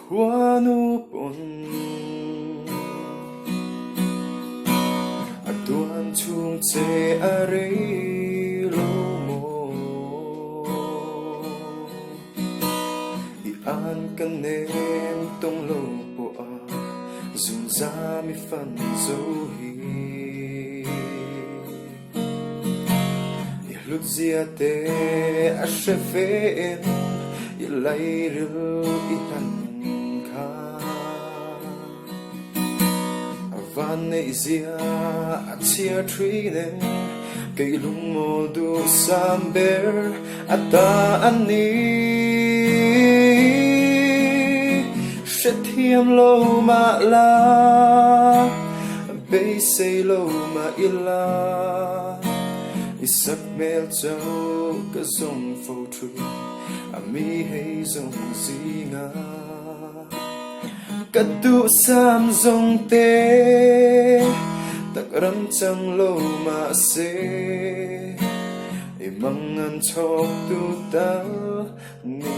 Huanu pon Tuan chung che are lo mo I an kan nem tong lo po a Zum za mi fan zo hi I lut zia te a shefen I lai ru I han Van izia atia trinen kay lumo du samber ata ani shethiam lo ma la bay say lo ma illa isak mel chau ka zong fo tru ami hay zong zinga Kadu sam zong te Tak ram chang lo ma se I mangan chok tu ta ni